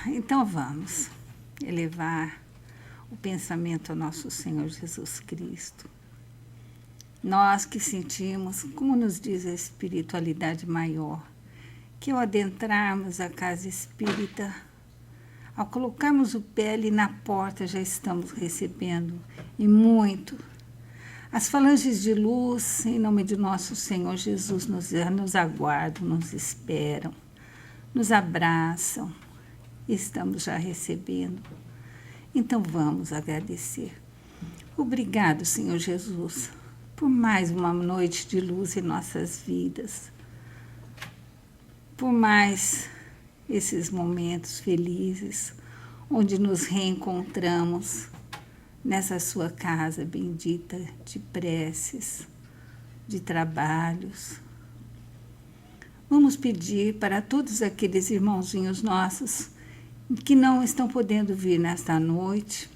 Então vamos elevar o pensamento ao nosso Senhor Jesus Cristo. Nós que sentimos, como nos diz a espiritualidade maior, que ao adentrarmos a casa espírita, ao colocarmos o pé ali na porta, já estamos recebendo, e muito. As falanges de luz, em nome de nosso Senhor Jesus, nos aguardam, nos esperam, nos abraçam, e estamos já recebendo. Então vamos agradecer. Obrigado, Senhor Jesus, por mais uma noite de luz em nossas vidas, por mais esses momentos felizes, onde nos reencontramos nessa sua casa bendita de preces, de trabalhos. Vamos pedir para todos aqueles irmãozinhos nossos que não estão podendo vir nesta noite.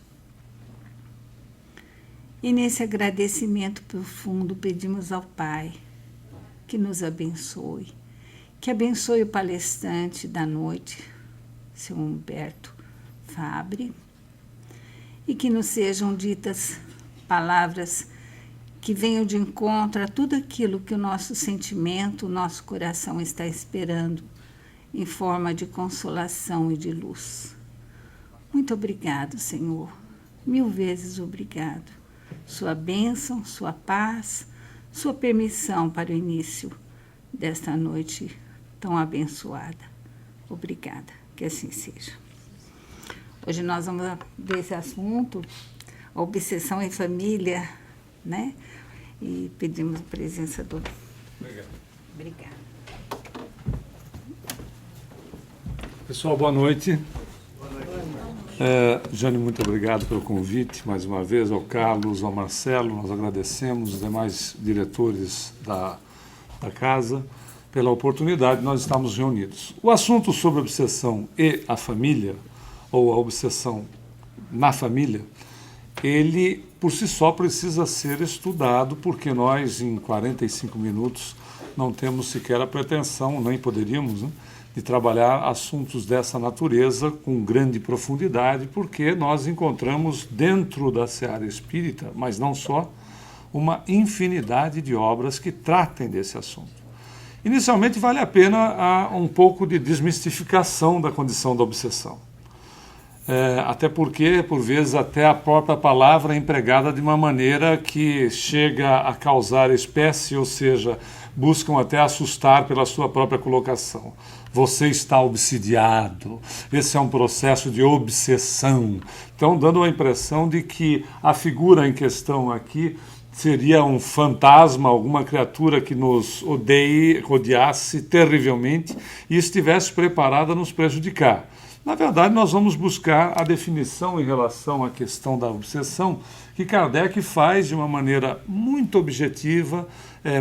E nesse agradecimento profundo pedimos ao Pai que nos abençoe, que abençoe o palestrante da noite, seu Humberto Fabre, e que nos sejam ditas palavras que venham de encontro a tudo aquilo que o nosso sentimento, o nosso coração está esperando, em forma de consolação e de luz. Muito obrigado, Senhor. 1000 vezes obrigado. Sua bênção, sua paz, sua permissão para o início desta noite tão abençoada. Obrigada, que assim seja. Hoje nós vamos ver esse assunto, a obsessão em família, né? E pedimos a presença do... Obrigada. Pessoal, boa noite. Jane, muito obrigado pelo convite, mais uma vez, ao Carlos, ao Marcelo, nós agradecemos, os demais diretores da casa, pela oportunidade de nós estarmos reunidos. O assunto sobre obsessão e a família, ou a obsessão na família, ele por si só precisa ser estudado, porque nós, em 45 minutos, não temos sequer a pretensão, nem poderíamos, né, de trabalhar assuntos dessa natureza com grande profundidade, porque nós encontramos dentro da seara espírita, mas não só, uma infinidade de obras que tratem desse assunto. Inicialmente, vale a pena um pouco de desmistificação da condição da obsessão. Até porque, por vezes, até a própria palavra é empregada de uma maneira que chega a causar espécie, ou seja, buscam até assustar pela sua própria colocação. Você está obsidiado, esse é um processo de obsessão. Então, dando a impressão de que a figura em questão aqui seria um fantasma, alguma criatura que nos odiasse terrivelmente e estivesse preparada a nos prejudicar. Na verdade, nós vamos buscar a definição em relação à questão da obsessão que Kardec faz de uma maneira muito objetiva,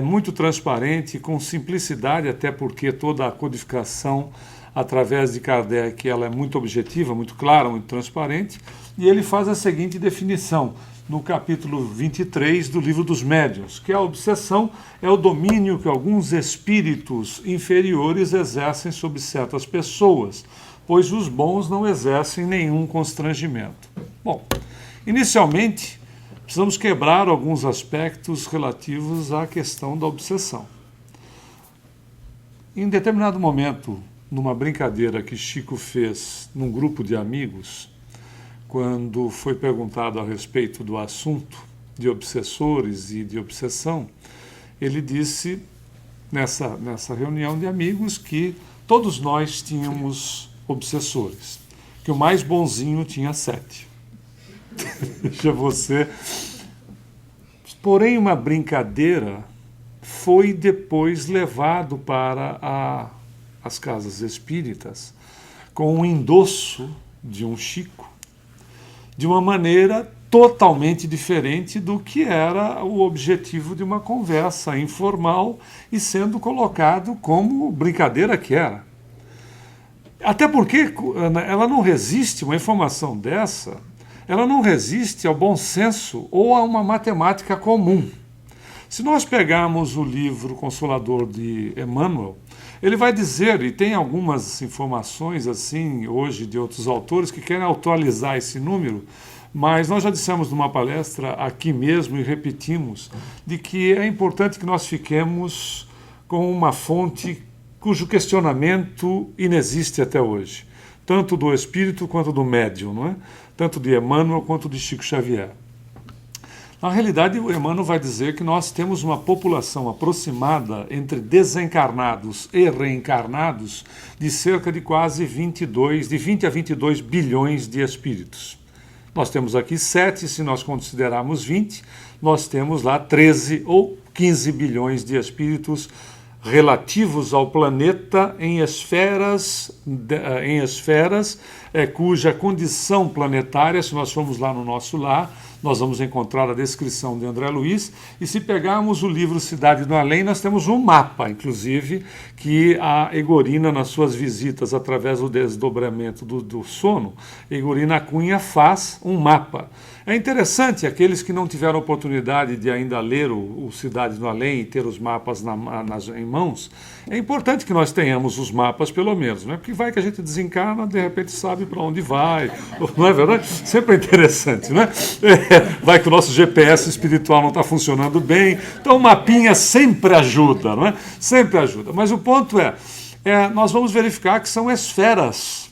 muito transparente, com simplicidade, até porque toda a codificação através de Kardec ela é muito objetiva, muito clara, muito transparente, e ele faz a seguinte definição no capítulo 23 do Livro dos Médiuns, que a obsessão é o domínio que alguns espíritos inferiores exercem sobre certas pessoas, pois os bons não exercem nenhum constrangimento. Bom, inicialmente, precisamos quebrar alguns aspectos relativos à questão da obsessão. Em determinado momento, numa brincadeira que Chico fez num grupo de amigos, quando foi perguntado a respeito do assunto de obsessores e de obsessão, ele disse, nessa reunião de amigos, que todos nós tínhamos obsessores, que o mais bonzinho tinha 7. Deixa você... Porém, uma brincadeira foi depois levado para as casas espíritas com um endosso de um Chico, de uma maneira totalmente diferente do que era o objetivo de uma conversa informal e sendo colocado como brincadeira que era. Até porque ela não resiste, uma informação dessa, ela não resiste ao bom senso ou a uma matemática comum. Se nós pegarmos o livro Consolador de Emmanuel, Ele vai dizer, e tem algumas informações assim hoje de outros autores que querem atualizar esse número, mas nós já dissemos numa palestra aqui mesmo e repetimos, de que é importante que nós fiquemos com uma fonte cujo questionamento inexiste até hoje, tanto do espírito quanto do médium, não é? Tanto de Emmanuel quanto de Chico Xavier. Na realidade, o Emmanuel vai dizer que nós temos uma população aproximada entre desencarnados e reencarnados de cerca de quase 20 a 22 bilhões de espíritos. Nós temos aqui 7, se nós considerarmos 20, nós temos lá 13 ou 15 bilhões de espíritos relativos ao planeta em esferas cuja condição planetária, se nós formos lá no nosso lar, nós vamos encontrar a descrição de André Luiz, e se pegarmos o livro Cidade do Além, nós temos um mapa, inclusive, que a Egorina, nas suas visitas através do desdobramento do sono, Egorina Cunha faz um mapa. É interessante, aqueles que não tiveram oportunidade de ainda ler o Cidade do Além e ter os mapas em mãos, é importante que nós tenhamos os mapas, pelo menos, né? Porque vai que a gente desencarna, de repente sabe para onde vai, não é verdade? Sempre é interessante, né? Vai que o nosso GPS espiritual não está funcionando bem, então o mapinha sempre ajuda, não é? Sempre ajuda. Mas o ponto nós vamos verificar que são esferas,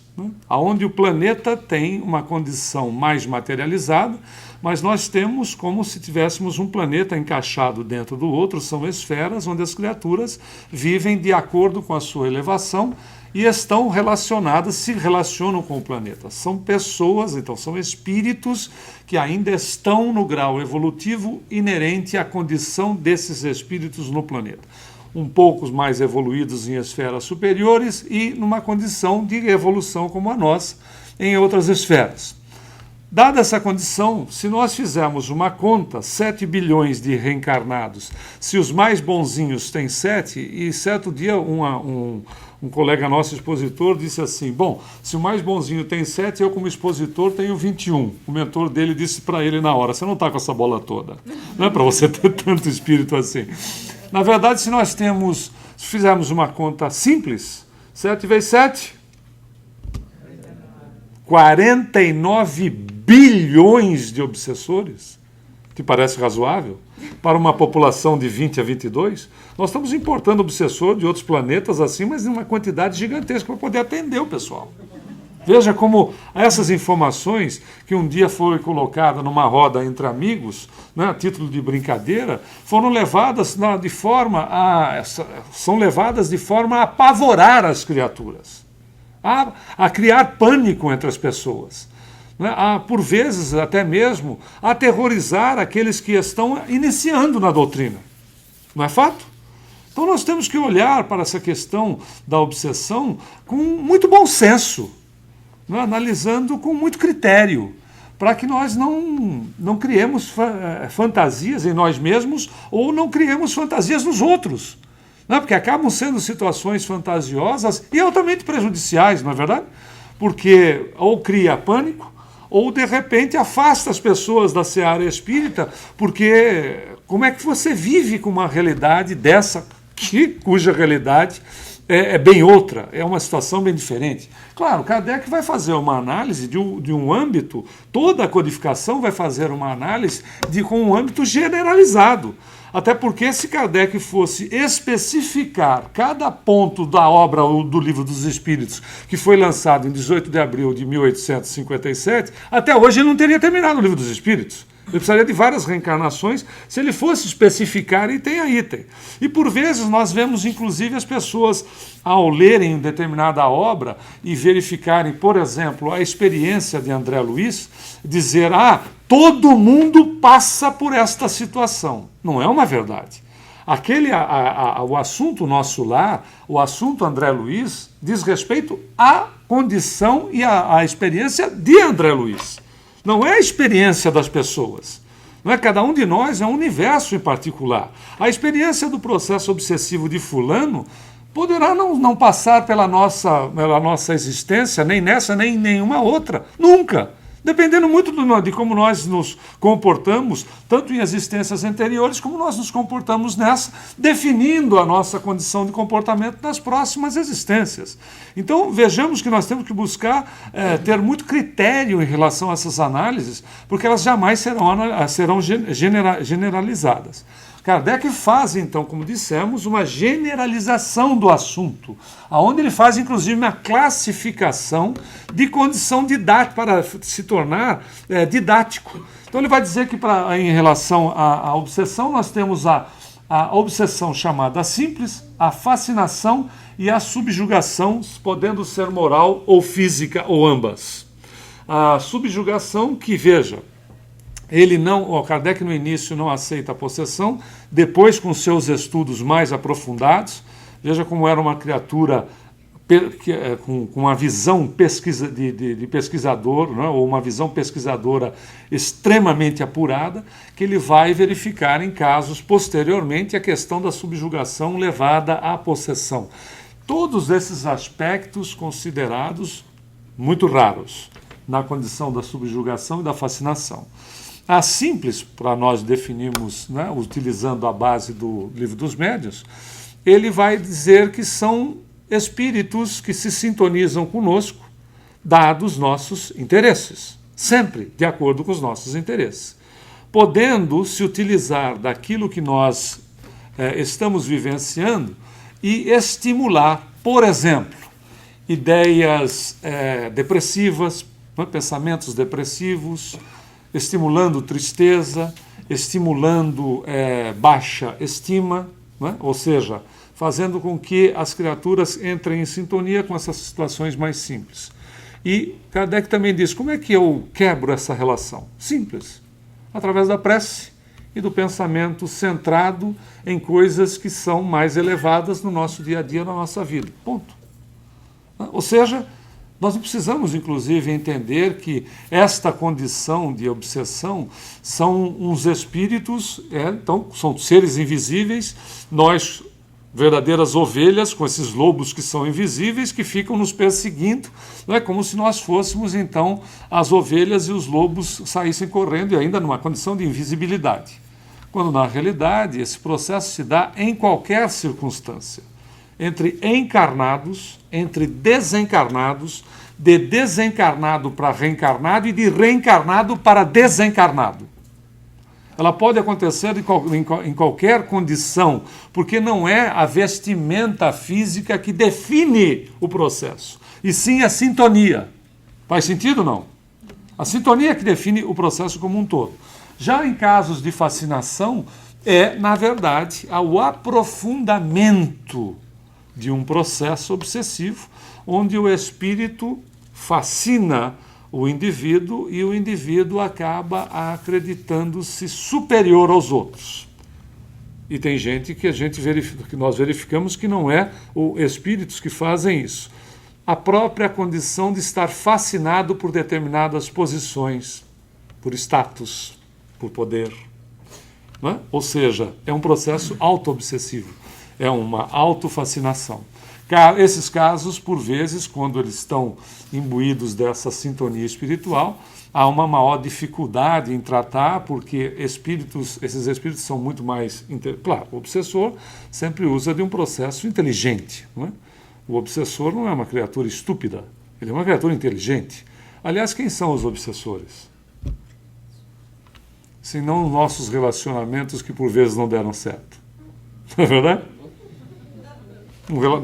onde o planeta tem uma condição mais materializada, mas nós temos como se tivéssemos um planeta encaixado dentro do outro, são esferas onde as criaturas vivem de acordo com a sua elevação e estão relacionadas, se relacionam com o planeta. São pessoas, então são espíritos que ainda estão no grau evolutivo inerente à condição desses espíritos no planeta. Um pouco mais evoluídos em esferas superiores e numa condição de evolução como a nossa em outras esferas. Dada essa condição, se nós fizermos uma conta, 7 bilhões de reencarnados, se os mais bonzinhos têm 7, e certo dia um colega nosso, expositor, disse assim, bom, se o mais bonzinho tem 7, eu como expositor tenho 21. O mentor dele disse para ele na hora, você não está com essa bola toda, não é para você ter tanto espírito assim. Na verdade, se fizermos uma conta simples, 7 vezes 7, 49 bilhões de obsessores, te parece razoável? Para uma população de 20 a 22, nós estamos importando obsessor de outros planetas assim, mas em uma quantidade gigantesca para poder atender o pessoal. Veja como essas informações, que um dia foi colocada numa roda entre amigos, né, a título de brincadeira, foram levadas são levadas de forma a apavorar as criaturas, a criar pânico entre as pessoas, né, por vezes até mesmo aterrorizar aqueles que estão iniciando na doutrina. Não é fato? Então nós temos que olhar para essa questão da obsessão com muito bom senso, né, analisando com muito critério, para que nós não criemos fantasias em nós mesmos ou não criemos fantasias nos outros. Né, porque acabam sendo situações fantasiosas e altamente prejudiciais, não é verdade? Porque ou cria pânico, ou de repente afasta as pessoas da seara espírita, porque como é que você vive com uma realidade dessa, cuja realidade é bem outra, é uma situação bem diferente? Claro, Kardec vai fazer uma análise de um âmbito, toda a codificação vai fazer uma análise com um âmbito generalizado. Até porque se Kardec fosse especificar cada ponto da obra do Livro dos Espíritos, que foi lançado em 18 de abril de 1857, até hoje ele não teria terminado o Livro dos Espíritos. Ele precisaria de várias reencarnações se ele fosse especificar item a item. E por vezes nós vemos inclusive as pessoas, ao lerem determinada obra e verificarem, por exemplo, a experiência de André Luiz, dizer, todo mundo passa por esta situação. Não é uma verdade. O assunto Nosso Lar, o assunto André Luiz, diz respeito à condição e à experiência de André Luiz. Não é a experiência das pessoas. Não é? Cada um de nós é um universo em particular. A experiência do processo obsessivo de fulano poderá não passar pela nossa existência, nem nessa, nem em nenhuma outra. Nunca. Dependendo muito de como nós nos comportamos, tanto em existências anteriores como nós nos comportamos nessa, definindo a nossa condição de comportamento nas próximas existências. Então vejamos que nós temos que buscar ter muito critério em relação a essas análises, porque elas jamais serão generalizadas. Kardec faz, então, como dissemos, uma generalização do assunto, onde ele faz, inclusive, uma classificação de condição didática, para se tornar didático. Então, ele vai dizer que, em relação à obsessão, nós temos a obsessão chamada simples, a fascinação e a subjugação, podendo ser moral ou física, ou ambas. A subjugação, que, veja, o Kardec no início não aceita a possessão, depois com seus estudos mais aprofundados, veja como era uma criatura com uma visão de pesquisador, não é? Ou uma visão pesquisadora extremamente apurada, que ele vai verificar em casos posteriormente a questão da subjugação levada à possessão. Todos esses aspectos considerados muito raros na condição da subjugação e da fascinação. A simples, para nós definirmos, né, utilizando a base do Livro dos Médiuns, ele vai dizer que são espíritos que se sintonizam conosco, dados nossos interesses, sempre de acordo com os nossos interesses, podendo se utilizar daquilo que nós estamos vivenciando e estimular, por exemplo, ideias depressivas, pensamentos depressivos, estimulando tristeza, estimulando baixa estima, né? Ou seja, fazendo com que as criaturas entrem em sintonia com essas situações mais simples. E Kardec também diz, como é que eu quebro essa relação? Simples, através da prece e do pensamento centrado em coisas que são mais elevadas no nosso dia a dia, na nossa vida. Ponto. Ou seja, nós não precisamos, inclusive, entender que esta condição de obsessão são uns espíritos, então, são seres invisíveis, nós, verdadeiras ovelhas, com esses lobos que são invisíveis, que ficam nos perseguindo, não é como se nós fôssemos, então, as ovelhas e os lobos saíssem correndo, e ainda numa condição de invisibilidade. Quando, na realidade, esse processo se dá em qualquer circunstância. Entre encarnados, entre desencarnados, de desencarnado para reencarnado e de reencarnado para desencarnado. Ela pode acontecer em qualquer condição, porque não é a vestimenta física que define o processo, e sim a sintonia. Faz sentido ou não? A sintonia que define o processo como um todo. Já em casos de fascinação, na verdade, o aprofundamento de um processo obsessivo, onde o espírito fascina o indivíduo e o indivíduo acaba acreditando-se superior aos outros. E tem gente que nós verificamos que não é os espíritos que fazem isso. A própria condição de estar fascinado por determinadas posições, por status, por poder. Não é? Ou seja, é um processo auto-obsessivo, é uma autofascinação. Esses casos, por vezes, quando eles estão imbuídos dessa sintonia espiritual, há uma maior dificuldade em tratar, porque esses espíritos são muito mais... Claro, o obsessor sempre usa de um processo inteligente. Não é? O obsessor não é uma criatura estúpida, ele é uma criatura inteligente. Aliás, quem são os obsessores? Senão os nossos relacionamentos que por vezes não deram certo. Não é verdade?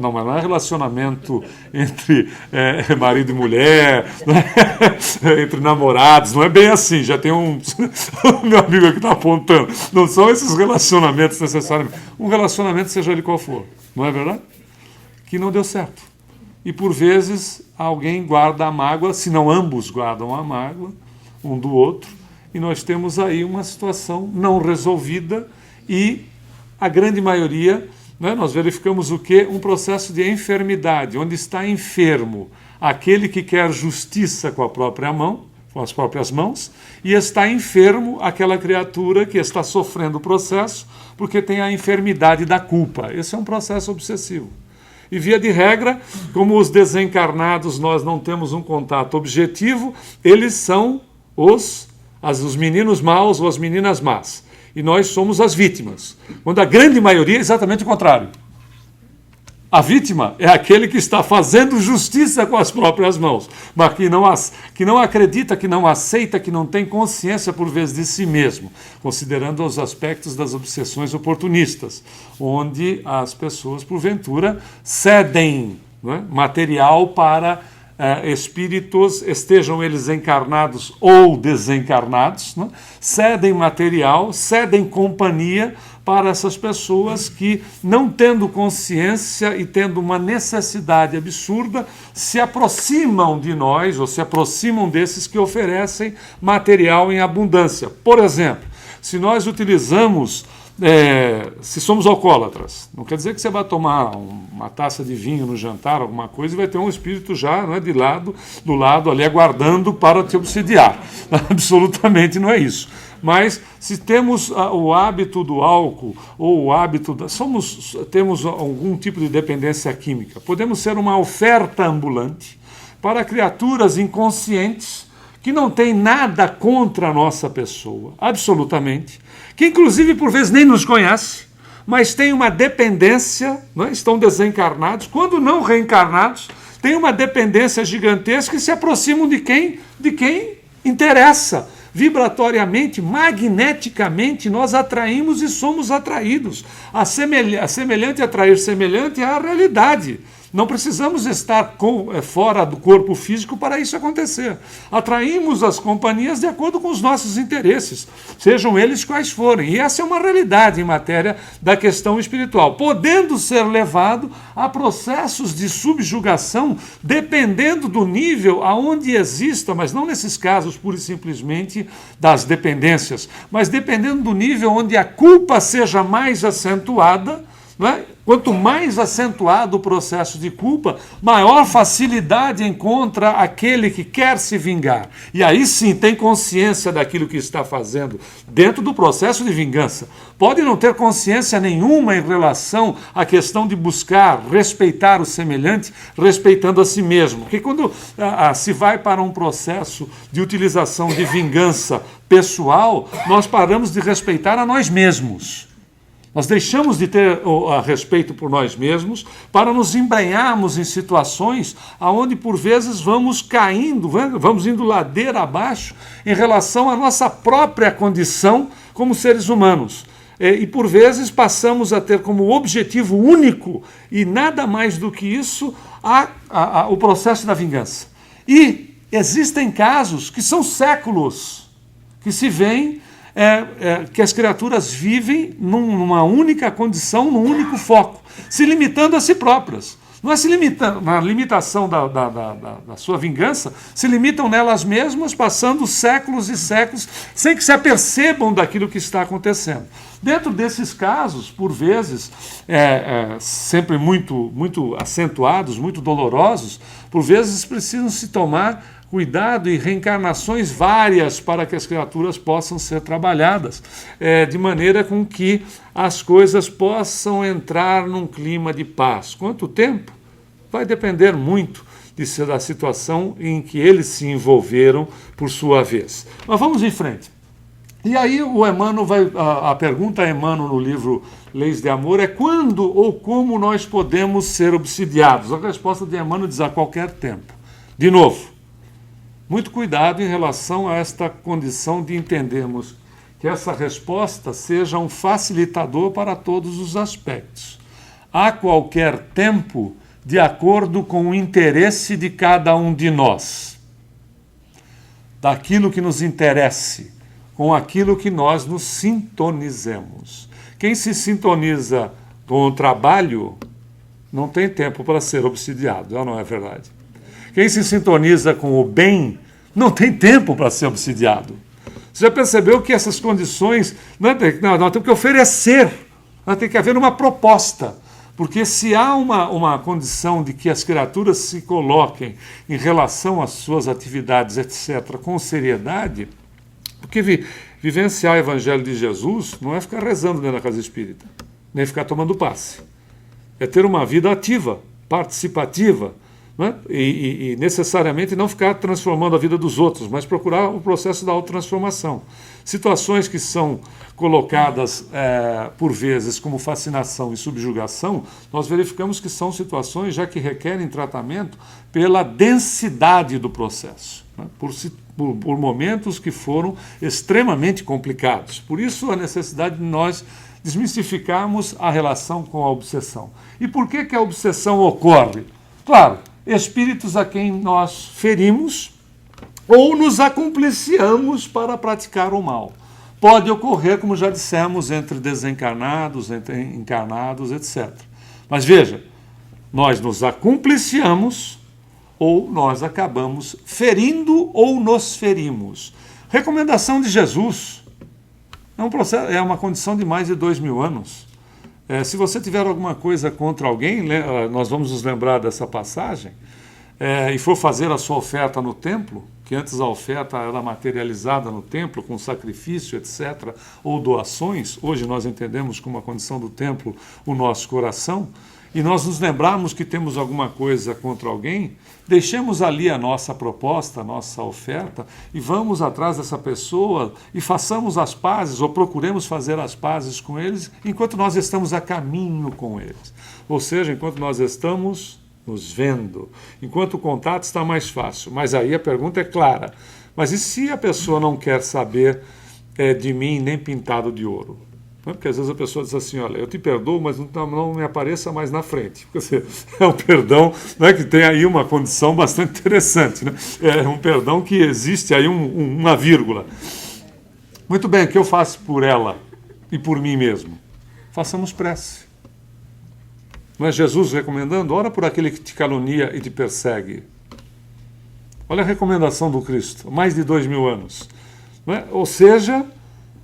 Não, mas não é relacionamento entre marido e mulher, entre namorados, não é bem assim, já tem o meu amigo aqui está apontando, não são esses relacionamentos necessariamente, um relacionamento seja ele qual for, não é verdade? Que não deu certo. E por vezes alguém guarda a mágoa, se não ambos guardam a mágoa, um do outro, e nós temos aí uma situação não resolvida e a grande maioria... Nós verificamos o quê? Um processo de enfermidade, onde está enfermo aquele que quer justiça com a própria mão, com as próprias mãos, e está enfermo aquela criatura que está sofrendo o processo porque tem a enfermidade da culpa. Esse é um processo obsessivo. E, via de regra, como os desencarnados nós não temos um contato objetivo, eles são os meninos maus ou as meninas más. E nós somos as vítimas. Quando a grande maioria é exatamente o contrário. A vítima é aquele que está fazendo justiça com as próprias mãos, mas que não acredita, que não aceita, que não tem consciência por vezes de si mesmo, considerando os aspectos das obsessões oportunistas, onde as pessoas, porventura, cedem, não é, material para espíritos, estejam eles encarnados ou desencarnados, não é? Cedem material, cedem companhia para essas pessoas que, não tendo consciência e tendo uma necessidade absurda, se aproximam de nós ou se aproximam desses que oferecem material em abundância. Por exemplo, se nós utilizamos, se somos alcoólatras, não quer dizer que você vai tomar uma taça de vinho no jantar, alguma coisa, e vai ter um espírito já, não é, do lado ali aguardando para te obsidiar. Absolutamente não é isso. Mas se temos o hábito do álcool ou o hábito temos algum tipo de dependência química, podemos ser uma oferta ambulante para criaturas inconscientes que não têm nada contra a nossa pessoa, absolutamente, que inclusive por vezes nem nos conhece, mas têm uma dependência, não é? Estão desencarnados, quando não reencarnados, têm uma dependência gigantesca e se aproximam de quem interessa. Vibratoriamente, magneticamente, nós atraímos e somos atraídos. A semelhante atrair semelhante é a realidade. Não precisamos estar fora do corpo físico para isso acontecer. Atraímos as companhias de acordo com os nossos interesses, sejam eles quais forem. E essa é uma realidade em matéria da questão espiritual, podendo ser levado a processos de subjugação, dependendo do nível aonde exista, mas não nesses casos pura e simplesmente das dependências, mas dependendo do nível onde a culpa seja mais acentuada. Não é? Quanto mais acentuado o processo de culpa, maior facilidade encontra aquele que quer se vingar. E aí sim tem consciência daquilo que está fazendo dentro do processo de vingança. Pode não ter consciência nenhuma em relação à questão de buscar respeitar o semelhante, respeitando a si mesmo. Porque quando se vai para um processo de utilização de vingança pessoal, nós paramos de respeitar a nós mesmos. Nós deixamos de ter respeito por nós mesmos para nos embrenharmos em situações onde, por vezes, vamos caindo, vamos indo ladeira abaixo em relação à nossa própria condição como seres humanos. E, por vezes, passamos a ter como objetivo único, e nada mais do que isso, o processo da vingança. E existem casos que são séculos que se veem que as criaturas vivem numa única condição, num único foco, se limitando a si próprias. Não é se limitando, na limitação da sua vingança, se limitam nelas mesmas, passando séculos e séculos, sem que se apercebam daquilo que está acontecendo. Dentro desses casos, por vezes, sempre muito acentuados, muito dolorosos, por vezes precisam se tomar cuidado e reencarnações várias para que as criaturas possam ser trabalhadas, de maneira com que as coisas possam entrar num clima de paz. Quanto tempo? Vai depender muito da situação em que eles se envolveram por sua vez. Mas vamos em frente. E aí o Emmanuel a pergunta a Emmanuel no livro Leis de Amor é quando ou como nós podemos ser obsidiados? A resposta de Emmanuel diz a qualquer tempo. De novo, muito cuidado em relação a esta condição de entendermos que essa resposta seja um facilitador para todos os aspectos. A qualquer tempo, de acordo com o interesse de cada um de nós. Daquilo que nos interesse, com aquilo que nós nos sintonizemos. Quem se sintoniza com o trabalho não tem tempo para ser obsidiado, não é verdade? Quem se sintoniza com o bem não tem tempo para ser obsidiado. Você já percebeu que essas condições... Nós temos que oferecer, tem que haver uma proposta. Porque se há uma condição de que as criaturas se coloquem em relação às suas atividades, etc., com seriedade, porque vivenciar o Evangelho de Jesus não é ficar rezando dentro da casa espírita, nem ficar tomando passe. É ter uma vida ativa, participativa, né? E necessariamente não ficar transformando a vida dos outros, mas procurar o processo da autotransformação. Situações que são colocadas por vezes como fascinação e subjugação, nós verificamos que são situações já que requerem tratamento pela densidade do processo, né? Por momentos que foram extremamente complicados. Por isso a necessidade de nós desmistificarmos a relação com a obsessão. E por que a obsessão ocorre? Claro, espíritos a quem nós ferimos ou nos acompliciamos para praticar o mal. Pode ocorrer, como já dissemos, entre desencarnados, entre encarnados, etc. Mas veja, nós nos acompliciamos ou nós acabamos ferindo ou nos ferimos. Recomendação de Jesus é uma condição de mais de 2000 anos. Se você tiver alguma coisa contra alguém, nós vamos nos lembrar dessa passagem, e for fazer a sua oferta no templo, que antes a oferta era materializada no templo, com sacrifício, etc., ou doações, hoje nós entendemos como a condição do templo o nosso coração, e nós nos lembrarmos que temos alguma coisa contra alguém, deixemos ali a nossa proposta, a nossa oferta, e vamos atrás dessa pessoa e façamos as pazes, ou procuremos fazer as pazes com eles, enquanto nós estamos a caminho com eles. Ou seja, enquanto nós estamos nos vendo, enquanto o contato está mais fácil. Mas aí a pergunta é clara, mas e se a pessoa não quer saber de mim nem pintado de ouro? Porque às vezes a pessoa diz assim, olha, eu te perdoo, mas não me apareça mais na frente. Porque é um perdão, né, que tem aí uma condição bastante interessante, né? É um perdão que existe aí uma vírgula. Muito bem, o que eu faço por ela e por mim mesmo? Façamos prece. Não é Jesus recomendando? Ora por aquele que te calunia e te persegue. Olha a recomendação do Cristo, há mais de 2000 anos. Não é? Ou seja,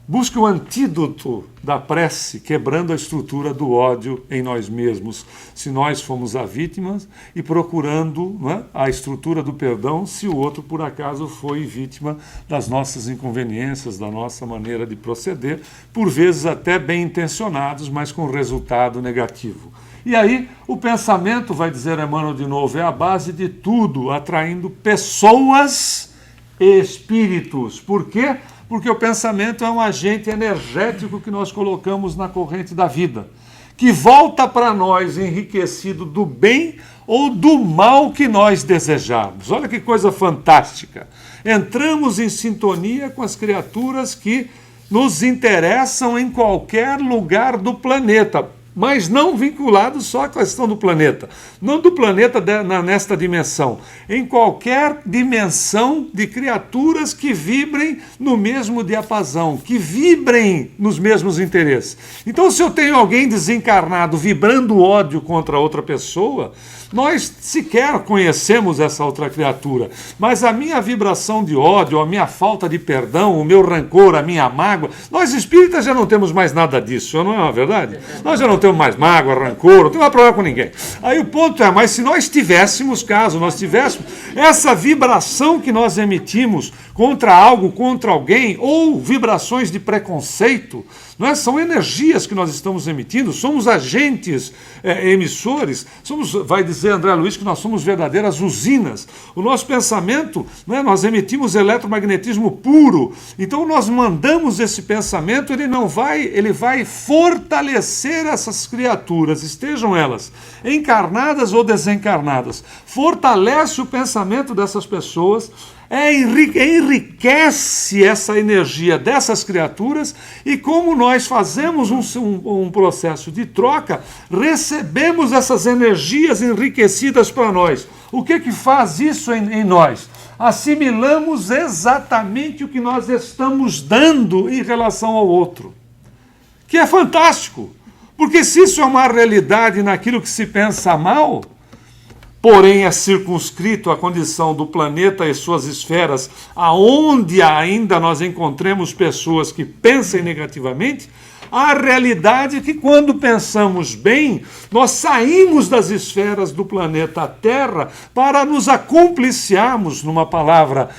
busque o antídoto da prece, quebrando a estrutura do ódio em nós mesmos, se nós fomos a vítima, e procurando, não é, a estrutura do perdão, se o outro, por acaso, foi vítima das nossas inconveniências, da nossa maneira de proceder, por vezes até bem intencionados, mas com resultado negativo. E aí, o pensamento, vai dizer Emmanuel de novo, é a base de tudo, atraindo pessoas e espíritos. Por quê? Porque o pensamento é um agente energético que nós colocamos na corrente da vida, que volta para nós enriquecido do bem ou do mal que nós desejamos. Olha que coisa fantástica. Entramos em sintonia com as criaturas que nos interessam em qualquer lugar do planeta, mas não vinculado só à questão do planeta. Não do planeta nesta dimensão. Em qualquer dimensão de criaturas que vibrem no mesmo diapasão, que vibrem nos mesmos interesses. Então, se eu tenho alguém desencarnado vibrando ódio contra outra pessoa, nós sequer conhecemos essa outra criatura, mas a minha vibração de ódio, a minha falta de perdão, o meu rancor, a minha mágoa, nós espíritas já não temos mais nada disso, não é uma verdade? Nós já não temos mais mágoa, rancor, não temos mais problema com ninguém. Aí o ponto é, mas se nós tivéssemos, caso nós tivéssemos, essa vibração que nós emitimos contra algo, contra alguém, ou vibrações de preconceito, não é? São energias que nós estamos emitindo, somos agentes emissores, vai dizer André Luiz que nós somos verdadeiras usinas. O nosso pensamento, não é? Nós emitimos eletromagnetismo puro, então nós mandamos esse pensamento, ele vai fortalecer essas criaturas, estejam elas encarnadas ou desencarnadas, fortalece o pensamento dessas pessoas, enriquece essa energia dessas criaturas, e como nós fazemos um processo de troca, recebemos essas energias enriquecidas para nós. O que faz isso em nós? Assimilamos exatamente o que nós estamos dando em relação ao outro, que é fantástico, porque se isso é uma realidade naquilo que se pensa mal, porém é circunscrito à condição do planeta e suas esferas, aonde ainda nós encontremos pessoas que pensem negativamente, a realidade é que quando pensamos bem, nós saímos das esferas do planeta Terra para nos acompliciarmos, numa palavra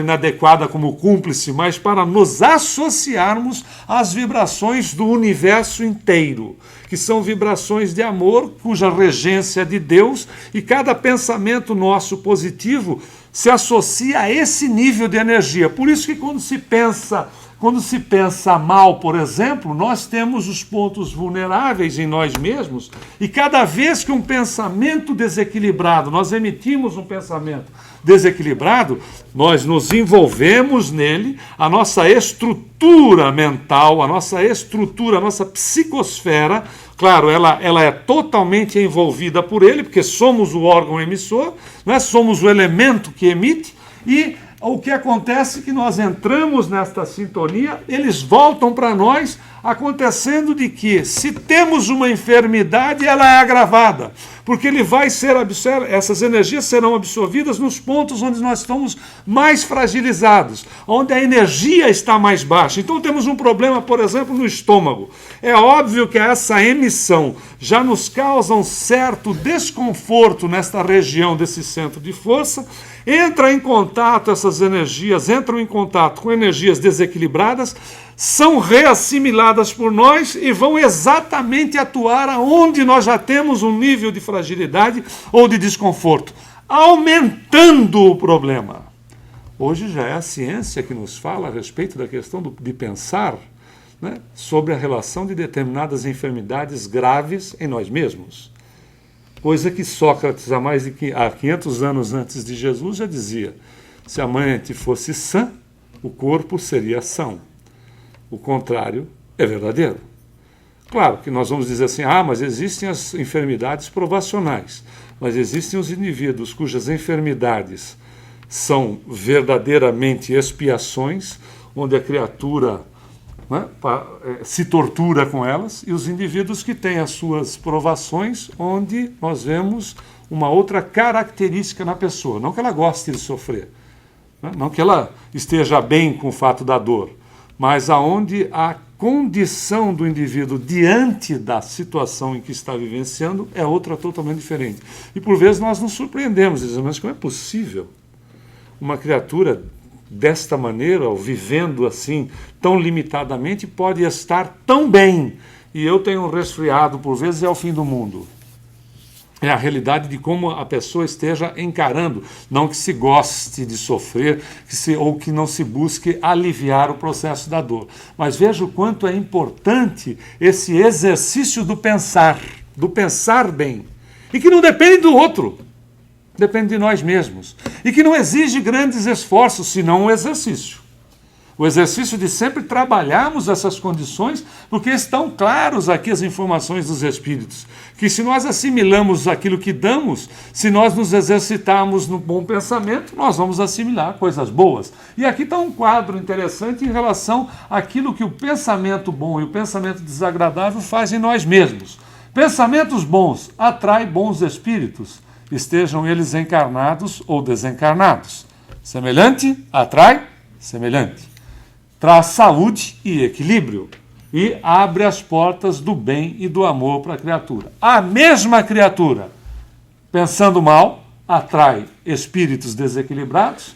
inadequada como cúmplice, mas para nos associarmos às vibrações do universo inteiro. que são vibrações de amor, cuja regência é de Deus, e cada pensamento nosso positivo se associa a esse nível de energia. Por isso que quando se pensa mal, por exemplo, nós temos os pontos vulneráveis em nós mesmos, e cada vez que um pensamento desequilibrado, nós emitimos um pensamento desequilibrado, nós nos envolvemos nele, a nossa estrutura mental, a nossa psicosfera, claro, ela é totalmente envolvida por ele, porque somos o órgão emissor, nós somos o elemento que emite, e o que acontece é que nós entramos nesta sintonia, eles voltam para nós, acontecendo de que, se temos uma enfermidade, ela é agravada, porque ele vai ser essas energias serão absorvidas nos pontos onde nós estamos mais fragilizados, onde a energia está mais baixa. Então temos um problema, por exemplo, no estômago. É óbvio que essa emissão já nos causa um certo desconforto nesta região desse centro de força. Essas energias entram em contato com energias desequilibradas, são reassimiladas por nós e vão exatamente atuar aonde nós já temos um nível de fragilidade ou de desconforto, aumentando o problema. Hoje já é a ciência que nos fala a respeito da questão de pensar, né, sobre a relação de determinadas enfermidades graves em nós mesmos. Coisa que Sócrates, há 500 anos antes de Jesus, já dizia: se a mente fosse sã, o corpo seria são. O contrário é verdadeiro. Claro que nós vamos dizer assim, mas existem as enfermidades provacionais, mas existem os indivíduos cujas enfermidades são verdadeiramente expiações, onde a criatura, né, se tortura com elas, e os indivíduos que têm as suas provações, onde nós vemos uma outra característica na pessoa, não que ela goste de sofrer, né, não que ela esteja bem com o fato da dor, mas aonde a condição do indivíduo diante da situação em que está vivenciando é outra totalmente diferente. E por vezes nós nos surpreendemos, dizendo, mas como é possível uma criatura desta maneira, ou vivendo assim, tão limitadamente, pode estar tão bem, e eu tenho um resfriado, por vezes é o fim do mundo. É a realidade de como a pessoa esteja encarando, não que se goste de sofrer, ou que não se busque aliviar o processo da dor. Mas veja o quanto é importante esse exercício do pensar bem, e que não depende do outro, depende de nós mesmos, e que não exige grandes esforços, senão um exercício. O exercício de sempre trabalharmos essas condições, porque estão claros aqui as informações dos Espíritos, que se nós assimilamos aquilo que damos, se nós nos exercitarmos no bom pensamento, nós vamos assimilar coisas boas. E aqui está um quadro interessante em relação àquilo que o pensamento bom e o pensamento desagradável fazem em nós mesmos. Pensamentos bons atraem bons espíritos, estejam eles encarnados ou desencarnados. Semelhante atrai semelhante. Traz saúde e equilíbrio e abre as portas do bem e do amor para a criatura. A mesma criatura, pensando mal, atrai espíritos desequilibrados,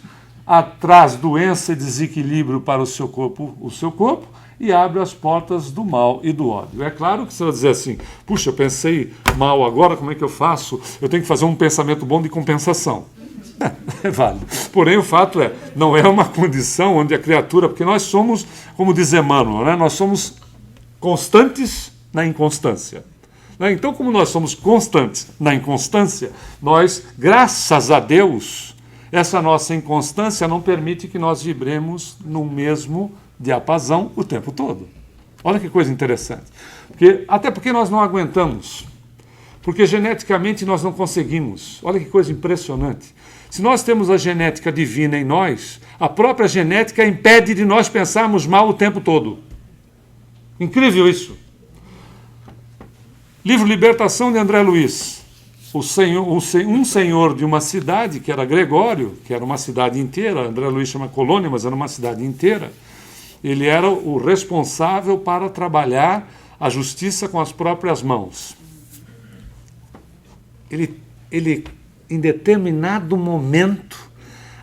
traz doença e desequilíbrio para o seu corpo, e abre as portas do mal e do ódio. É claro que você vai dizer assim, puxa, eu pensei mal agora, como é que eu faço? Eu tenho que fazer um pensamento bom de compensação. É válido. Porém, o fato não é uma condição onde a criatura, porque nós somos, como diz Emmanuel, né, nós somos constantes na inconstância. Então, como nós somos constantes na inconstância, nós, graças a Deus, essa nossa inconstância não permite que nós vibremos no mesmo diapasão o tempo todo. Olha que coisa interessante. Até porque nós não aguentamos. Porque geneticamente nós não conseguimos. Olha que coisa impressionante. Se nós temos a genética divina em nós, a própria genética impede de nós pensarmos mal o tempo todo. Incrível isso. Livro Libertação de André Luiz. Um senhor de uma cidade, que era Gregório, que era uma cidade inteira, André Luiz chama colônia, mas era uma cidade inteira, ele era o responsável para trabalhar a justiça com as próprias mãos. Ele, em determinado momento,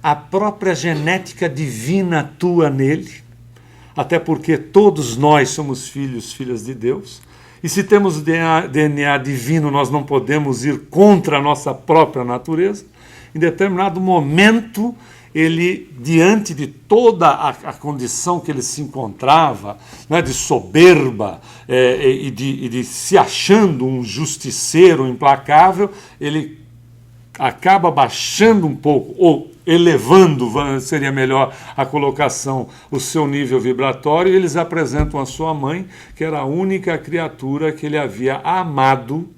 a própria genética divina atua nele, até porque todos nós somos filhos, filhas de Deus, E se temos o DNA divino, nós não podemos ir contra a nossa própria natureza. Em determinado momento, ele, diante de toda a condição que ele se encontrava, né, de soberba e de se achando um justiceiro implacável, ele acaba baixando um pouco, ou elevando, seria melhor a colocação, o seu nível vibratório, e eles apresentam a sua mãe, que era a única criatura que ele havia amado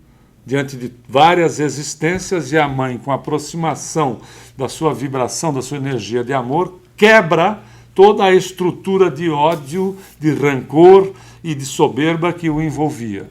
diante de várias existências, e a mãe, com a aproximação da sua vibração, da sua energia de amor, quebra toda a estrutura de ódio, de rancor e de soberba que o envolvia.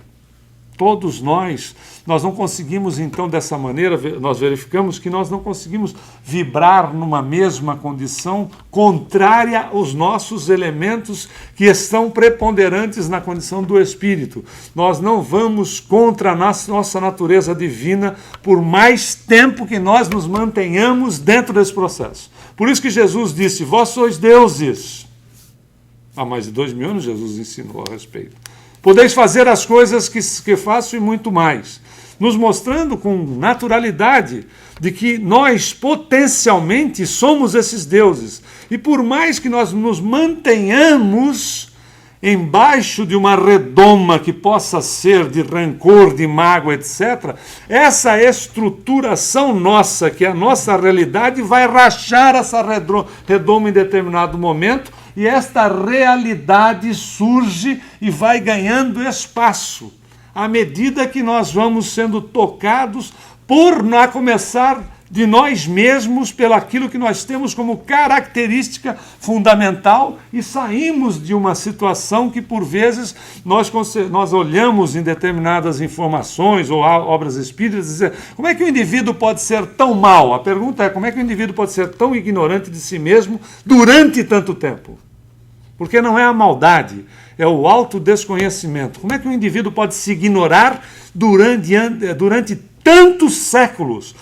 Todos nós não conseguimos, então, dessa maneira, nós verificamos que nós não conseguimos vibrar numa mesma condição contrária aos nossos elementos que estão preponderantes na condição do espírito. Nós não vamos contra a nossa natureza divina por mais tempo que nós nos mantenhamos dentro desse processo. Por isso que Jesus disse, vós sois deuses. Há mais de 2000 anos Jesus ensinou a respeito. Podeis fazer as coisas que faço e muito mais, nos mostrando com naturalidade de que nós potencialmente somos esses deuses. E por mais que nós nos mantenhamos embaixo de uma redoma que possa ser de rancor, de mágoa, etc., essa estruturação nossa, que é a nossa realidade, vai rachar essa redoma em determinado momento, e esta realidade surge e vai ganhando espaço à medida que nós vamos sendo tocados a começar de nós mesmos, pelo aquilo que nós temos como característica fundamental, e saímos de uma situação que, por vezes, nós olhamos em determinadas informações ou obras espíritas e dizemos, como é que o indivíduo pode ser tão mau? A pergunta é, como é que o indivíduo pode ser tão ignorante de si mesmo durante tanto tempo? Porque não é a maldade, é o autodesconhecimento. Como é que um indivíduo pode se ignorar durante tantos séculos?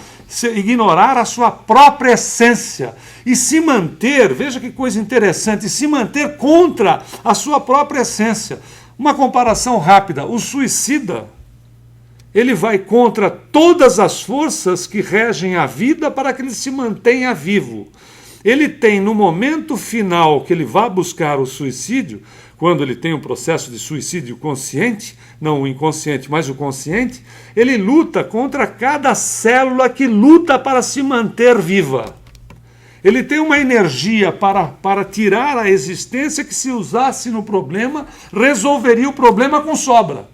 Ignorar a sua própria essência e se manter, veja que coisa interessante, se manter contra a sua própria essência. Uma comparação rápida, o suicida, ele vai contra todas as forças que regem a vida para que ele se mantenha vivo. Ele tem, no momento final que ele vai buscar o suicídio, quando ele tem um processo de suicídio consciente, não o inconsciente, mas o consciente, ele luta contra cada célula que luta para se manter viva. Ele tem uma energia para tirar a existência que, se usasse no problema, resolveria o problema com sobra.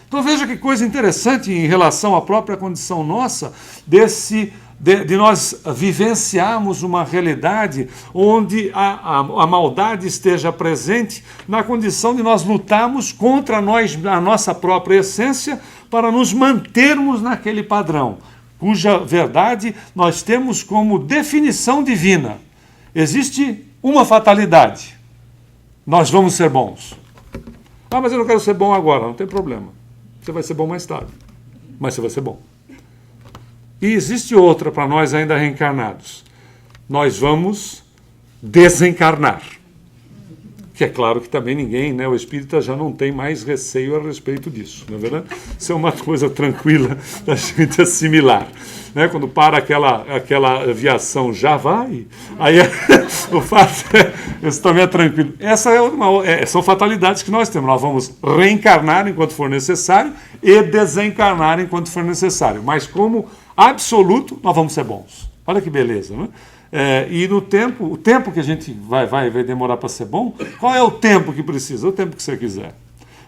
Então veja que coisa interessante em relação à própria condição nossa, de nós vivenciarmos uma realidade onde a maldade esteja presente, na condição de nós lutarmos contra a nossa própria essência para nos mantermos naquele padrão, cuja verdade nós temos como definição divina. Existe uma fatalidade: nós vamos ser bons. Ah, mas eu não quero ser bom agora. Não tem problema, você vai ser bom mais tarde, mas você vai ser bom. E existe outra para nós ainda reencarnados. Nós vamos desencarnar. Que é claro que também ninguém, o espírita já não tem mais receio a respeito disso, não é verdade? Isso é uma coisa tranquila da gente assimilar. Quando para aquela aviação, já vai. Aí o fato isso também é tranquilo. Essa são fatalidades que nós temos. Nós vamos reencarnar enquanto for necessário e desencarnar enquanto for necessário. Mas como absoluto, nós vamos ser bons. Olha que beleza, não é? E no tempo, o tempo que a gente vai demorar para ser bom, qual é o tempo que precisa? O tempo que você quiser.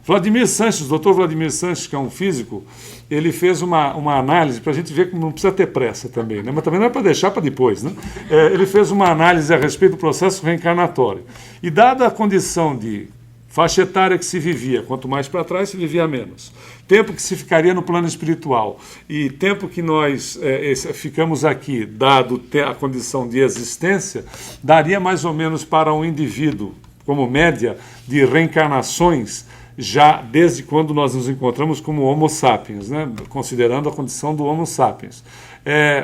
Vladimir Sanches, o Dr. Vladimir Sanches, que é um físico, ele fez uma análise para a gente ver que não precisa ter pressa também, mas também não é para deixar para depois. Ele fez uma análise a respeito do processo reencarnatório. E dada a condição de faixa etária que se vivia, quanto mais para trás se vivia menos, tempo que se ficaria no plano espiritual e tempo que nós ficamos aqui, dado a condição de existência, daria mais ou menos para um indivíduo, como média, de reencarnações, já desde quando nós nos encontramos como Homo sapiens, considerando a condição do Homo sapiens.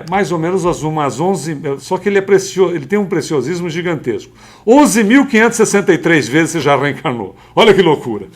Mais ou menos umas 11, só que ele tem um preciosismo gigantesco. 11.563 vezes você já reencarnou. Olha que loucura!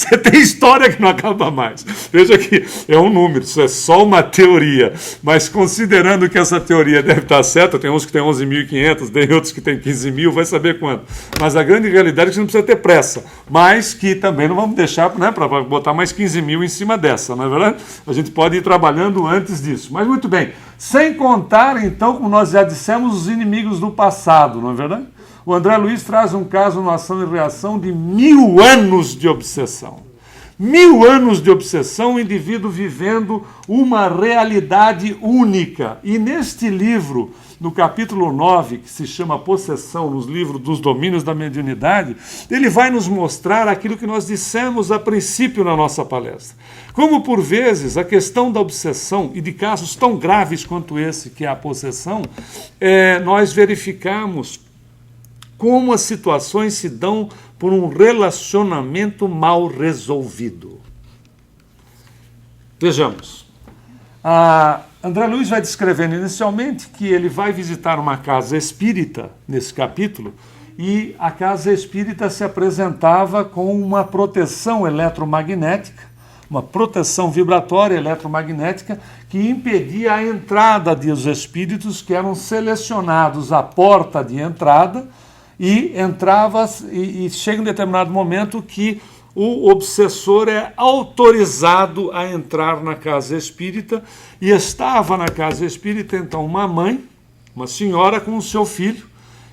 Você tem história que não acaba mais. Veja que é um número, isso é só uma teoria. Mas considerando que essa teoria deve estar certa, tem uns que tem 11.500, tem outros que tem 15.000, vai saber quanto. Mas a grande realidade é que a gente não precisa ter pressa. Mas que também não vamos deixar, né, para botar mais 15.000 em cima dessa, não é verdade? A gente pode ir trabalhando antes disso. Mas muito bem. Sem contar, então, como nós já dissemos, os inimigos do passado, não é verdade? O André Luiz traz um caso no Ação e Reação de 1000 anos de obsessão. 1000 anos de obsessão, o indivíduo vivendo uma realidade única. E neste livro, no capítulo 9, que se chama Possessão, nos livros dos domínios da mediunidade, ele vai nos mostrar aquilo que nós dissemos a princípio na nossa palestra. Como, por vezes, a questão da obsessão, e de casos tão graves quanto esse, que é a possessão, nós verificamos como as situações se dão por um relacionamento mal resolvido. Vejamos. André Luiz vai descrevendo inicialmente que ele vai visitar uma casa espírita, nesse capítulo, e a casa espírita se apresentava com uma proteção eletromagnética, uma proteção vibratória eletromagnética que impedia a entrada dos espíritos que eram selecionados à porta de entrada, e chega um determinado momento que o obsessor é autorizado a entrar na casa espírita, e estava na casa espírita então uma mãe, uma senhora com o seu filho,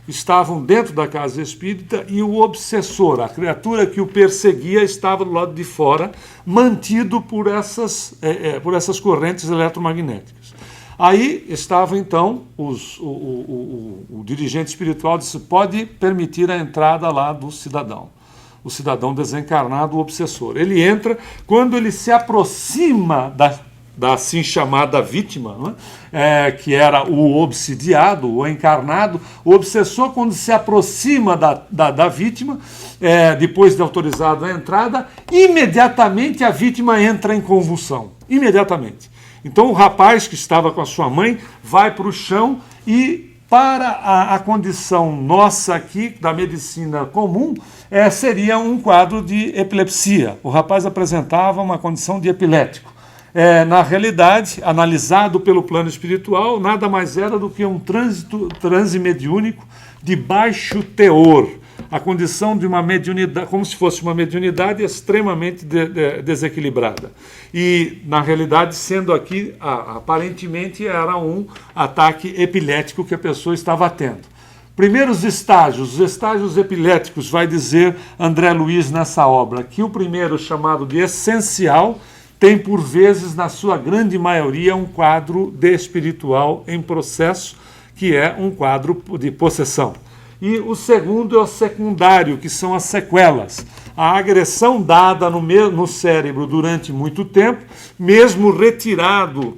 estavam dentro da casa espírita, e o obsessor, a criatura que o perseguia, estava do lado de fora, mantido por essas correntes eletromagnéticas. Aí estava então o dirigente espiritual disse: pode permitir a entrada lá do cidadão. O cidadão desencarnado, o obsessor. Ele entra, quando ele se aproxima da assim chamada vítima, né, que era o obsidiado, o encarnado, o obsessor, quando se aproxima da vítima, depois de autorizado a entrada, imediatamente a vítima entra em convulsão. Imediatamente. Então o rapaz que estava com a sua mãe vai para o chão e, para a condição nossa aqui, da medicina comum, seria um quadro de epilepsia. O rapaz apresentava uma condição de epilético. Na realidade, analisado pelo plano espiritual, nada mais era do que um transe mediúnico de baixo teor. A condição de uma mediunidade, como se fosse uma mediunidade extremamente desequilibrada. E, na realidade, sendo aqui, aparentemente, era um ataque epilético que a pessoa estava tendo. Primeiros estágios, os estágios epiléticos, vai dizer André Luiz nessa obra, que o primeiro, chamado de essencial, tem, por vezes, na sua grande maioria, um quadro de espiritual em processo, que é um quadro de possessão. E o segundo é o secundário, que são as sequelas. A agressão dada no cérebro durante muito tempo, mesmo retirado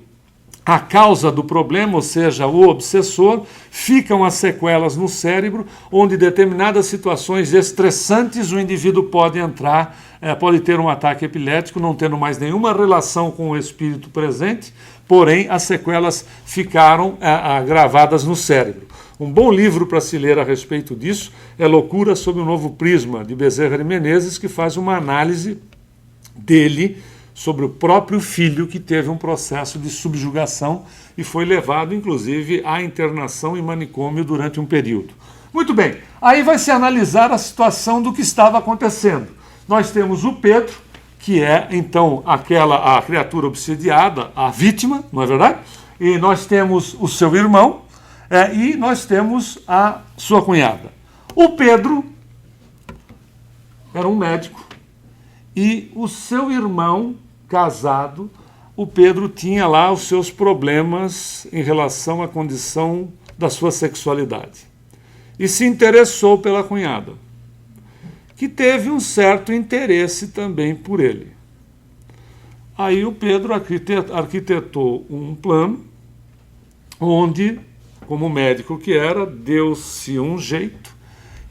a causa do problema, ou seja, o obsessor, ficam as sequelas no cérebro, onde determinadas situações estressantes o indivíduo pode entrar, pode ter um ataque epilético, não tendo mais nenhuma relação com o espírito presente, porém as sequelas ficaram gravadas no cérebro. Um bom livro para se ler a respeito disso é Loucura sob um Novo Prisma, de Bezerra de Menezes, que faz uma análise dele sobre o próprio filho que teve um processo de subjugação e foi levado, inclusive, à internação em manicômio durante um período. Muito bem, aí vai se analisar a situação do que estava acontecendo. Nós temos o Pedro, que é, então, a criatura obsidiada, a vítima, não é verdade? E nós temos o seu irmão, e nós temos a sua cunhada. O Pedro era um médico e o seu irmão casado, o Pedro tinha lá os seus problemas em relação à condição da sua sexualidade. E se interessou pela cunhada, que teve um certo interesse também por ele. Aí o Pedro arquitetou um plano onde, como médico que era, deu-se um jeito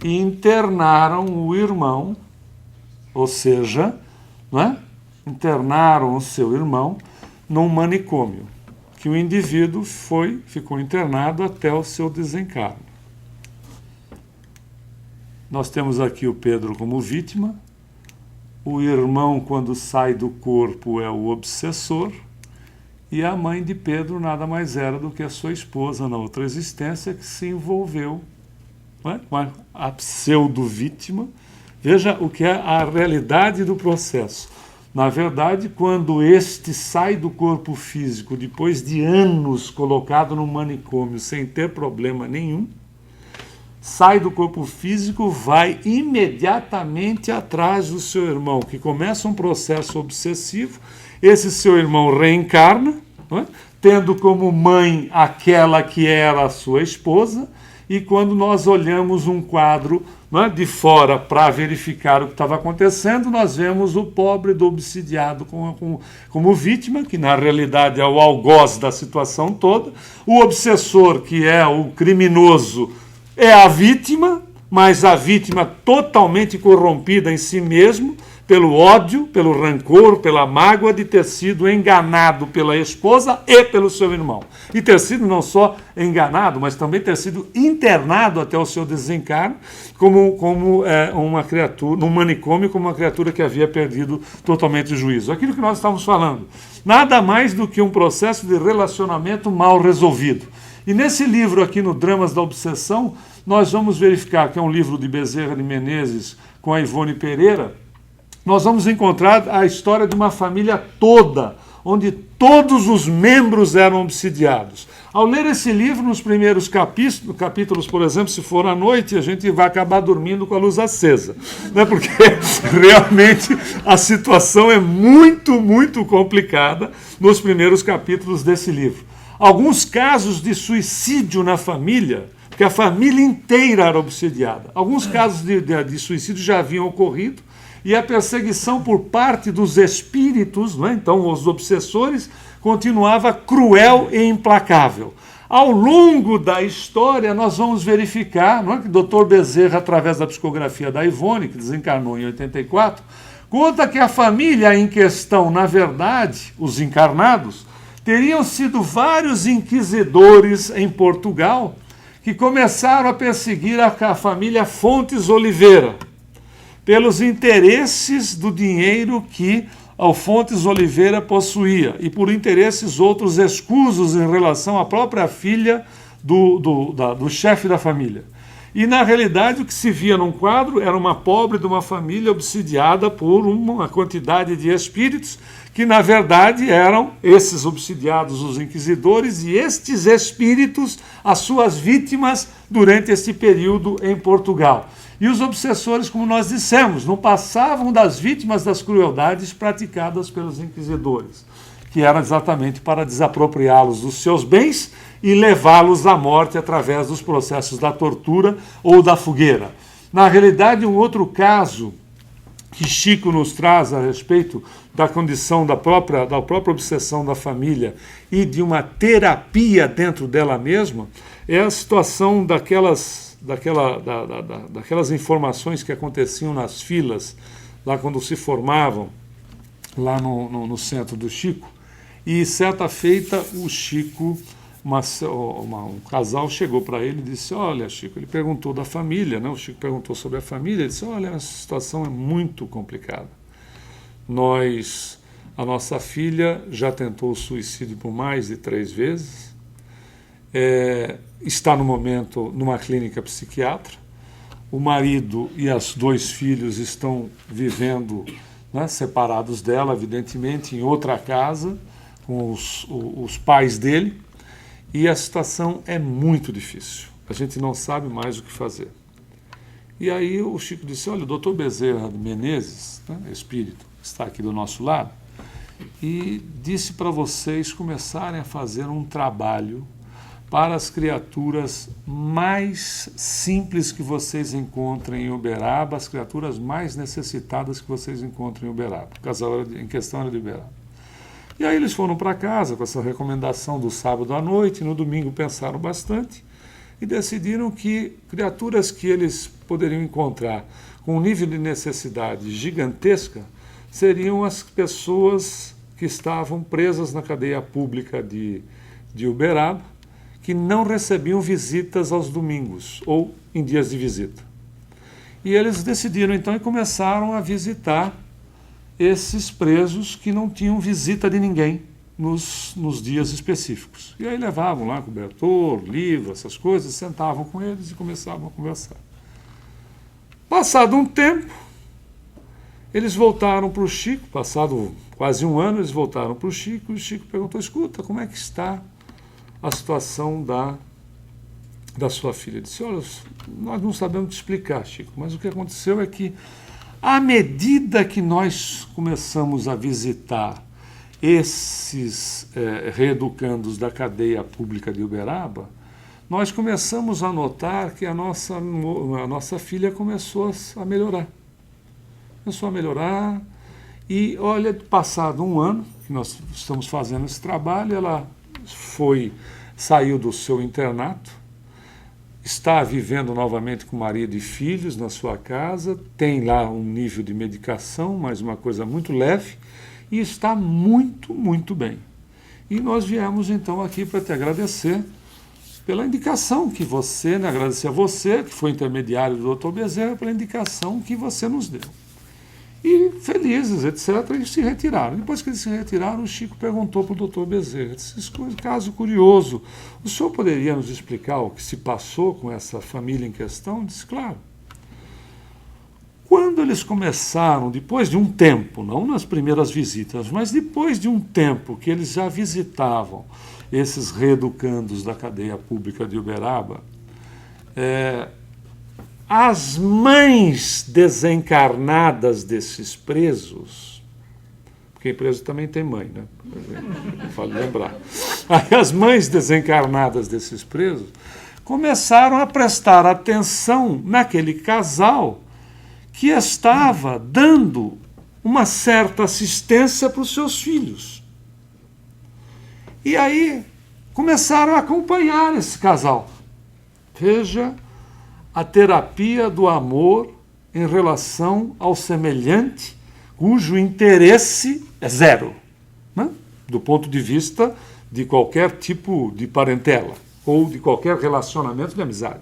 e internaram o irmão, ou seja, internaram o seu irmão num manicômio, que o indivíduo ficou internado até o seu desencarno. Nós temos aqui o Pedro como vítima, o irmão, quando sai do corpo, é o obsessor, e a mãe de Pedro nada mais era do que a sua esposa na outra existência, que se envolveu, não é, com a pseudo-vítima. Veja o que é a realidade do processo. Na verdade, quando este sai do corpo físico, depois de anos colocado no manicômio sem ter problema nenhum, sai do corpo físico, vai imediatamente atrás do seu irmão, que começa um processo obsessivo. Esse seu irmão reencarna, não é? Tendo como mãe aquela que era a sua esposa, e quando nós olhamos um quadro, não é, de fora para verificar o que estava acontecendo, nós vemos o pobre do obsidiado como vítima, que na realidade é o algoz da situação toda, o obsessor, que é o criminoso, é a vítima, mas a vítima totalmente corrompida em si mesmo, pelo ódio, pelo rancor, pela mágoa de ter sido enganado pela esposa e pelo seu irmão. E ter sido não só enganado, mas também ter sido internado até o seu desencarno, como uma criatura, num manicômio, como uma criatura que havia perdido totalmente o juízo. Aquilo que nós estamos falando, nada mais do que um processo de relacionamento mal resolvido. E nesse livro aqui, no Dramas da Obsessão, nós vamos verificar, que é um livro de Bezerra de Menezes com a Ivone Pereira, nós vamos encontrar a história de uma família toda, onde todos os membros eram obsidiados. Ao ler esse livro, nos primeiros capítulos, por exemplo, se for à noite, a gente vai acabar dormindo com a luz acesa, né? Porque realmente a situação é muito, muito complicada nos primeiros capítulos desse livro. Alguns casos de suicídio na família, porque a família inteira era obsidiada. Alguns casos de suicídio já haviam ocorrido, e a perseguição por parte dos espíritos, né, então os obsessores, continuava cruel e implacável. Ao longo da história, nós vamos verificar, não é, que o Dr. Bezerra, através da psicografia da Ivone, que desencarnou em 84, conta que a família em questão, na verdade, os encarnados, teriam sido vários inquisidores em Portugal que começaram a perseguir a família Fontes Oliveira, pelos interesses do dinheiro que o Fontes Oliveira possuía e por interesses outros escusos em relação à própria filha do chefe da família. E, na realidade, o que se via num quadro era uma pobre de uma família obsidiada por uma quantidade de espíritos que, na verdade, eram esses obsidiados, os inquisidores, e estes espíritos, as suas vítimas durante esse período em Portugal. E os obsessores, como nós dissemos, não passavam das vítimas das crueldades praticadas pelos inquisidores, que era exatamente para desapropriá-los dos seus bens e levá-los à morte através dos processos da tortura ou da fogueira. Na realidade, um outro caso que Chico nos traz a respeito da condição da própria obsessão da família e de uma terapia dentro dela mesma é a situação daquelas informações que aconteciam nas filas, lá quando se formavam, lá no centro do Chico. E certa feita o Chico, um casal chegou para ele e disse: olha, Chico, ele perguntou da família, né? O Chico perguntou sobre a família, ele disse: olha, a situação é muito complicada. A nossa filha já tentou o suicídio por mais de 3 vezes, está no momento numa clínica psiquiátrica, o marido e os 2 filhos estão vivendo, né, separados dela, evidentemente, em outra casa, com os pais dele, e a situação é muito difícil. A gente não sabe mais o que fazer. E aí o Chico disse: olha, o doutor Bezerra de Menezes, né, espírito, está aqui do nosso lado, e disse para vocês começarem a fazer um trabalho para as criaturas mais simples que vocês encontrem em Uberaba, as criaturas mais necessitadas que vocês encontrem em Uberaba. O casal em questão era de Uberaba. E aí eles foram para casa com essa recomendação do sábado à noite, e no domingo pensaram bastante e decidiram que criaturas que eles poderiam encontrar com um nível de necessidade gigantesca seriam as pessoas que estavam presas na cadeia pública de Uberaba, que não recebiam visitas aos domingos ou em dias de visita. E eles decidiram então e começaram a visitar esses presos que não tinham visita de ninguém nos dias específicos. E aí levavam lá cobertor, livro, essas coisas, sentavam com eles e começavam a conversar. Passado um tempo, eles voltaram para o Chico, passado quase um ano, eles voltaram para o Chico, e o Chico perguntou: escuta, como é que está a situação da sua filha? Ele disse: olha, nós não sabemos te explicar, Chico, mas o que aconteceu é que, à medida que nós começamos a visitar esses reeducandos da cadeia pública de Uberaba, nós começamos a notar que a nossa filha começou a melhorar. Começou a melhorar e, olha, passado um ano que nós estamos fazendo esse trabalho, ela saiu do seu internato, está vivendo novamente com marido e filhos na sua casa, tem lá um nível de medicação, mas uma coisa muito leve, e está muito, muito bem. E nós viemos então aqui para te agradecer pela indicação que você, agradecer a você, que foi intermediário do Dr. Bezerra, pela indicação que você nos deu. E felizes, etc., eles se retiraram. Depois que eles se retiraram, o Chico perguntou para o Dr. Bezerra: disse, caso curioso, o senhor poderia nos explicar o que se passou com essa família em questão? Disse: claro. Quando eles começaram, depois de um tempo, não nas primeiras visitas, mas depois de um tempo que eles já visitavam esses reeducandos da cadeia pública de Uberaba, as mães desencarnadas desses presos, porque preso também tem mãe, né? Vale lembrar. As mães desencarnadas desses presos começaram a prestar atenção naquele casal que estava dando uma certa assistência para os seus filhos. E aí começaram a acompanhar esse casal. Veja a terapia do amor em relação ao semelhante, cujo interesse é zero, né? Do ponto de vista de qualquer tipo de parentela ou de qualquer relacionamento de amizade.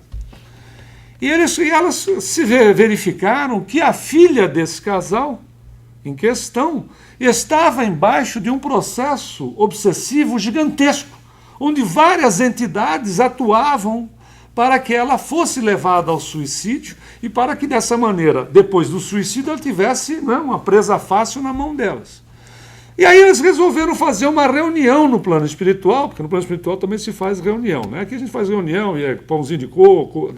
E elas se verificaram que a filha desse casal em questão estava embaixo de um processo obsessivo gigantesco, onde várias entidades atuavam para que ela fosse levada ao suicídio e para que, dessa maneira, depois do suicídio, ela tivesse, né, uma presa fácil na mão delas. E aí eles resolveram fazer uma reunião no plano espiritual, porque no plano espiritual também se faz reunião, né? Aqui a gente faz reunião e é pãozinho de coco,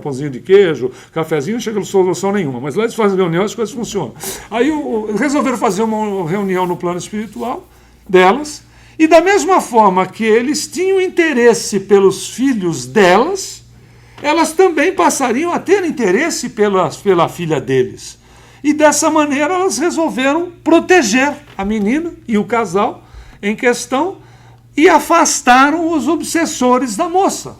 pãozinho de queijo, cafezinho, não chega a solução nenhuma, mas lá eles fazem reunião e as coisas funcionam. Aí resolveram fazer uma reunião no plano espiritual delas, e da mesma forma que eles tinham interesse pelos filhos delas, elas também passariam a ter interesse pela filha deles. E dessa maneira elas resolveram proteger a menina e o casal em questão e afastaram os obsessores da moça.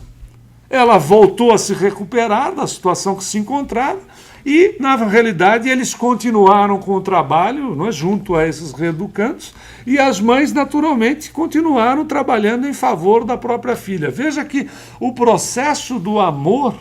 Ela voltou a se recuperar da situação que se encontrava e, na realidade, eles continuaram com o trabalho, né, junto a esses reeducandos, e as mães, naturalmente, continuaram trabalhando em favor da própria filha. Veja que o processo do amor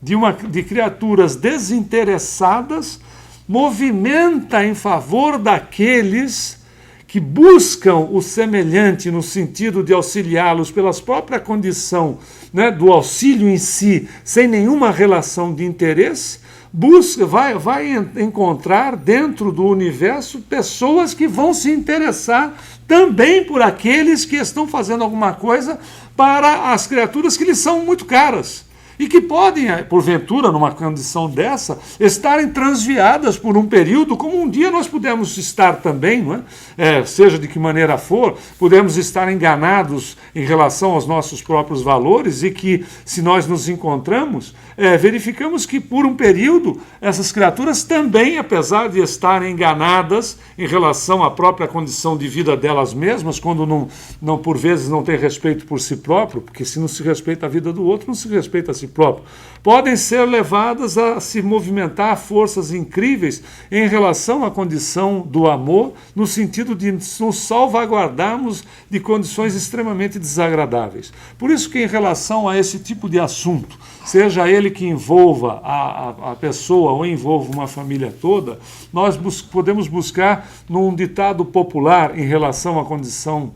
de criaturas desinteressadas movimenta em favor daqueles que buscam o semelhante no sentido de auxiliá-los pela própria condição, né, do auxílio em si, sem nenhuma relação de interesse, vai encontrar dentro do universo pessoas que vão se interessar também por aqueles que estão fazendo alguma coisa para as criaturas que lhes são muito caras. E que podem, porventura, numa condição dessa, estarem transviadas por um período, como um dia nós pudemos estar também, não é? Seja de que maneira for, podemos estar enganados em relação aos nossos próprios valores e que, se nós nos encontramos, verificamos que, por um período, essas criaturas também, apesar de estarem enganadas em relação à própria condição de vida delas mesmas, quando não por vezes não tem respeito por si próprio, porque se não se respeita a vida do outro, não se respeita a si próprio, podem ser levadas a se movimentar forças incríveis em relação à condição do amor, no sentido de nos salvaguardarmos de condições extremamente desagradáveis. Por isso que, em relação a esse tipo de assunto, seja ele que envolva a pessoa ou envolva uma família toda, nós podemos buscar num ditado popular em relação à condição,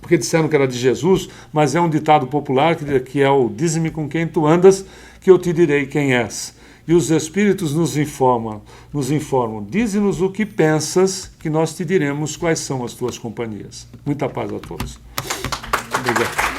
porque disseram que era de Jesus, mas é um ditado popular que é o dize-me com quem tu andas, que eu te direi quem és. E os Espíritos nos informam, dize-nos o que pensas, que nós te diremos quais são as tuas companhias. Muita paz a todos. Obrigado.